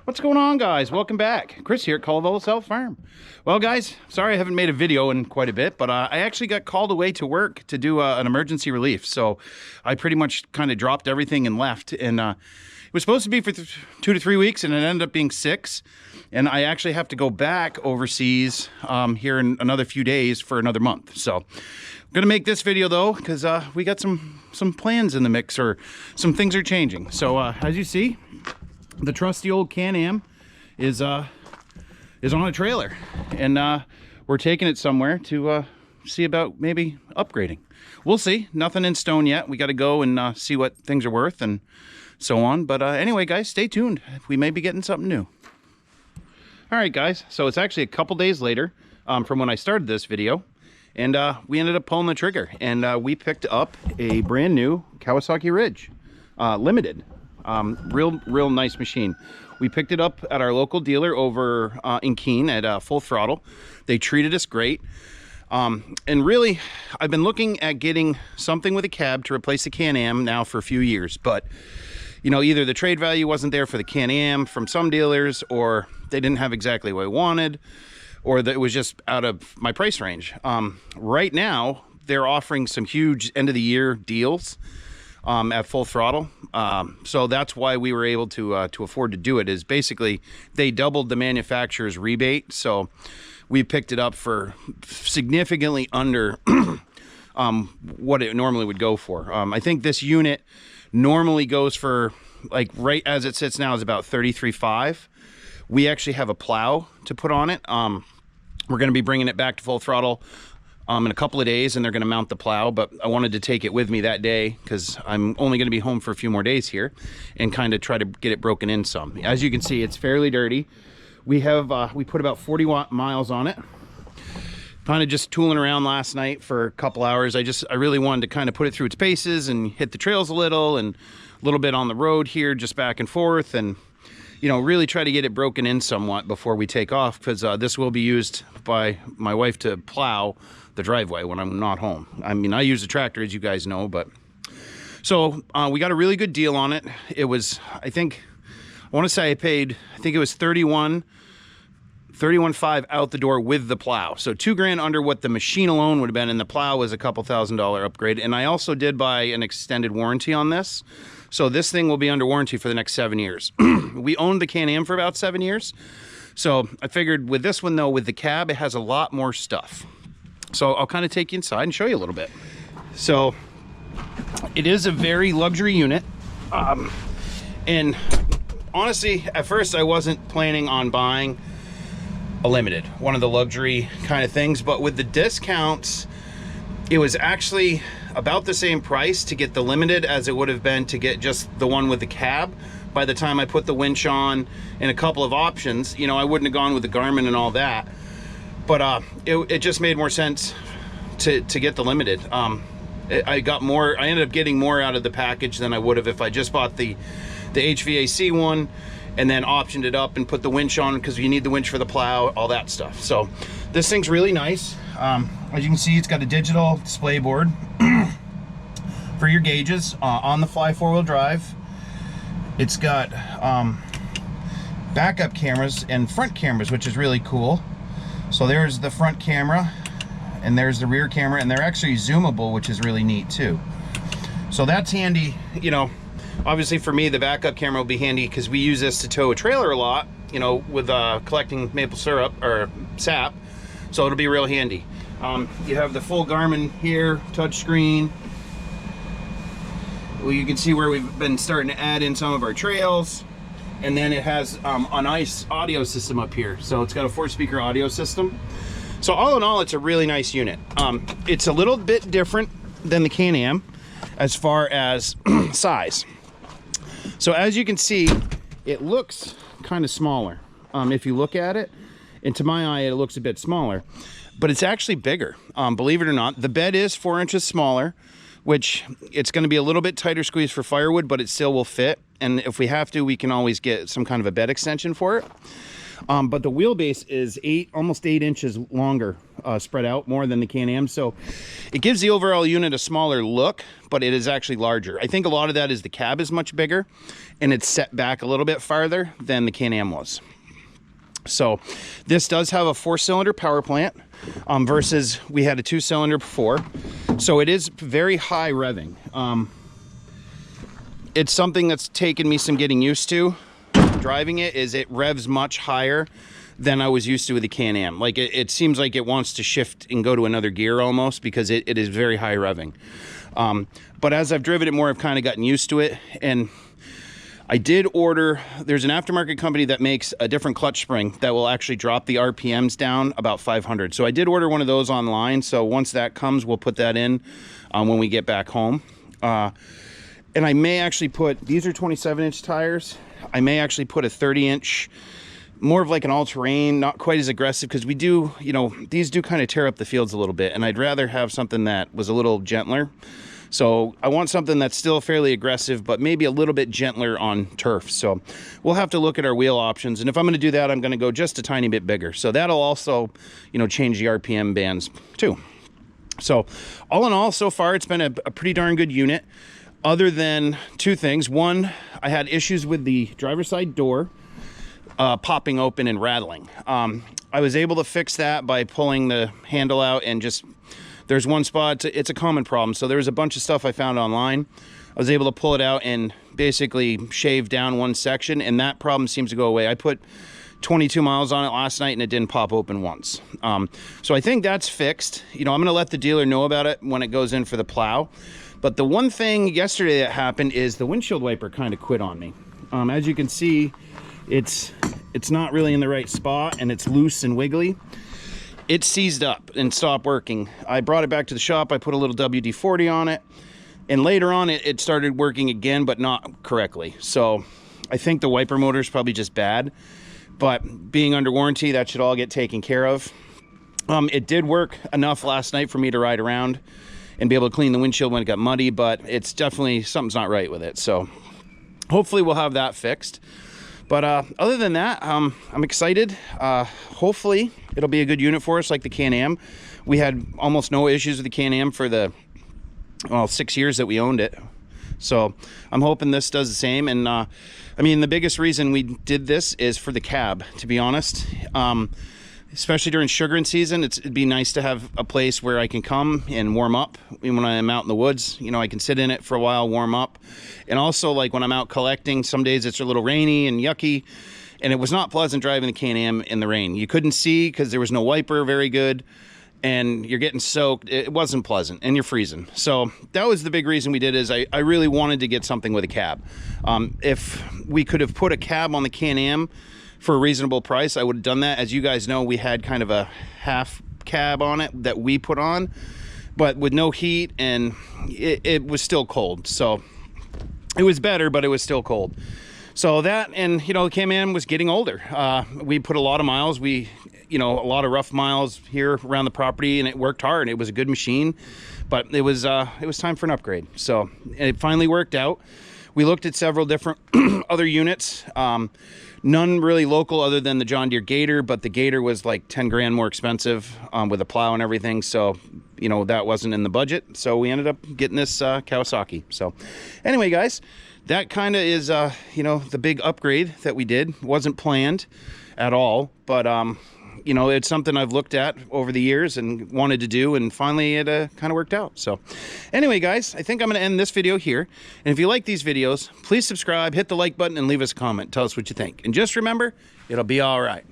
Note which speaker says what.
Speaker 1: What's going on, guys? Welcome back. Chris here at Kalevala South Farm. Well, guys, sorry I haven't made a video in quite a bit, but I actually got called away to work to do an emergency relief. So I pretty much kind of dropped everything and left. And it was supposed to be for 2 to 3 weeks, and it ended up being 6. And I actually have to go back overseas here in another few days for another month. So I'm gonna make this video though, because we got some plans in the mix, or some things are changing. So as you see, the trusty old Can-Am is on a trailer, and we're taking it somewhere to see about maybe upgrading. We'll see. Nothing in stone yet. We got to go and see what things are worth and so on. But anyway, guys, stay tuned. We may be getting something new. All right, guys. So it's actually a couple days later from when I started this video, and we ended up pulling the trigger, and we picked up a brand new Kawasaki Ridge Limited. Real nice machine. We picked it up at our local dealer over in Keene at Full Throttle. They treated us great. And really, I've been looking at getting something with a cab to replace the Can-Am now for a few years, but you know, either the trade value wasn't there for the Can-Am from some dealers, or they didn't have exactly what I wanted, or that it was just out of my price range. Right now, they're offering some huge end of the year deals at Full Throttle, so that's why we were able to afford to do it. Is basically they doubled the manufacturer's rebate, so we picked it up for significantly under what it normally would go for. I think this unit normally goes for, like, right as it sits now, is about $33,500. We actually have a plow to put on it. We're going to be bringing it back to Full Throttle in a couple of days, and they're going to mount the plow, but I wanted to take it with me that day because I'm only going to be home for a few more days here, and kind of try to get it broken in some. As you can see, it's fairly dirty. We have we put about 40 miles on it. Kind of just tooling around last night for a couple hours. I really wanted to kind of put it through its paces and hit the trails a little, and a little bit on the road here, just back and forth, and you know, really try to get it broken in somewhat before we take off, because this will be used by my wife to plow the driveway when I'm not home. I mean, I use a tractor, as you guys know, but so we got a really good deal on it. It was, I want to say I paid, I think it was $31,500 out the door with the plow. So $2,000 under what the machine alone would have been, and the plow was a couple $1,000 upgrade. And I also did buy an extended warranty on this. So this thing will be under warranty for the next 7 years. We owned the Can-Am for about 7 years. So I figured with this one though, with the cab, it has a lot more stuff. So I'll kind of take you inside and show you a little bit. So it is a very luxury unit. And honestly, at first I wasn't planning on buying a Limited, one of the luxury kind of things, but with the discounts, it was actually about the same price to get the Limited as it would have been to get just the one with the cab. By the time I put the winch on and a couple of options, you know, I wouldn't have gone with the Garmin and all that, but it just made more sense to get the Limited. I ended up getting more out of the package than I would have if I just bought the HVAC one and then optioned it up and put the winch on, because you need the winch for the plow, all that stuff. So this thing's really nice. As you can see, it's got a digital display board for your gauges, on the fly 4-wheel drive. It's got backup cameras and front cameras, which is really cool. So there's the front camera, and there's the rear camera, and they're actually zoomable, which is really neat too. So that's handy. You know, obviously for me, the backup camera will be handy because we use this to tow a trailer a lot, you know, with collecting maple syrup or sap. So it'll be real handy. You have the full Garmin here, touchscreen. Well, you can see where we've been starting to add in some of our trails. And then it has a nice audio system up here. So it's got a 4-speaker audio system. So all in all, it's a really nice unit. It's a little bit different than the Can-Am as far as size. So as you can see, it looks kind of smaller. If you look at it, and to my eye, it looks a bit smaller, but it's actually bigger. Believe it or not, the bed is 4 inches smaller, which it's going to be a little bit tighter squeeze for firewood, but it still will fit. And if we have to, we can always get some kind of a bed extension for it. But the wheelbase is almost 8 inches longer, spread out more than the Can-Am. So it gives the overall unit a smaller look, but it is actually larger. I think a lot of that is the cab is much bigger and it's set back a little bit farther than the Can-Am was. So this does have a 4-cylinder power plant versus we had a 2-cylinder before. So it is very high revving. It's something that's taken me some getting used to. Driving it revs much higher than I was used to with the Can-Am. Like it seems like it wants to shift and go to another gear almost, because it is very high revving. But as I've driven it more, I've kind of gotten used to it. And I did order, there's an aftermarket company that makes a different clutch spring that will actually drop the RPMs down about 500. So I did order one of those online. So once that comes, we'll put that in when we get back home. And I may actually put, these are 27-inch tires. I may actually put a 30-inch, more of like an all-terrain, not quite as aggressive, because we do, you know, these do kind of tear up the fields a little bit. And I'd rather have something that was a little gentler. So I want something that's still fairly aggressive, but maybe a little bit gentler on turf. So we'll have to look at our wheel options. And if I'm going to do that, I'm going to go just a tiny bit bigger. So that'll also, you know, change the RPM bands too. So all in all, so far, it's been a pretty darn good unit, other than 2 things. One, I had issues with the driver's side door popping open and rattling. I was able to fix that by pulling the handle out and just... There's one spot, it's a common problem. So there was a bunch of stuff I found online. I was able to pull it out and basically shave down one section, and that problem seems to go away. I put 22 miles on it last night and it didn't pop open once. So I think that's fixed. You know, I'm gonna let the dealer know about it when it goes in for the plow. But the one thing yesterday that happened is the windshield wiper kind of quit on me. As you can see, it's not really in the right spot and it's loose and wiggly. It seized up and stopped working. I brought it back to the shop. I put a little WD-40 on it, and later on it started working again, but not correctly. So I think the wiper motor is probably just bad, but being under warranty, that should all get taken care of. It did work enough last night for me to ride around and be able to clean the windshield when it got muddy, but it's definitely, something's not right with it. So hopefully we'll have that fixed. But other than that, I'm excited. Hopefully it'll be a good unit for us like the Can-Am. We had almost no issues with the Can-Am for the 6 years that we owned it. So I'm hoping this does the same. And I mean, the biggest reason we did this is for the cab, to be honest. Especially during sugaring season, it'd be nice to have a place where I can come and warm up. When I'm out in the woods, you know, I can sit in it for a while, warm up. And also, like when I'm out collecting, some days it's a little rainy and yucky, and it was not pleasant driving the Can-Am in the rain. You couldn't see because there was no wiper very good, and you're getting soaked. It wasn't pleasant, and you're freezing. So that was the big reason we did, is I really wanted to get something with a cab. If we could have put a cab on the Can-Am for a reasonable price, I would have done that. As you guys know, we had kind of a half cab on it that we put on, but with no heat, and it was still cold. So it was better, but it was still cold. So that, and you know, the Can-Am was getting older. We put a lot of miles, a lot of rough miles here around the property, and it worked hard. It was a good machine, but it was time for an upgrade. So it finally worked out. We looked at several different other units. None really local other than the John Deere Gator, but the Gator was like 10 grand more expensive with a plow and everything. So, you know, that wasn't in the budget. So we ended up getting this Kawasaki. So anyway, guys, that kind of is, the big upgrade that we did. It wasn't planned at all, but, you know, it's something I've looked at over the years and wanted to do, and finally it kind of worked out. So anyway, guys, I think I'm going to end this video here. And if you like these videos, please subscribe, hit the like button, and leave us a comment. Tell us what you think. And just remember, it'll be all right.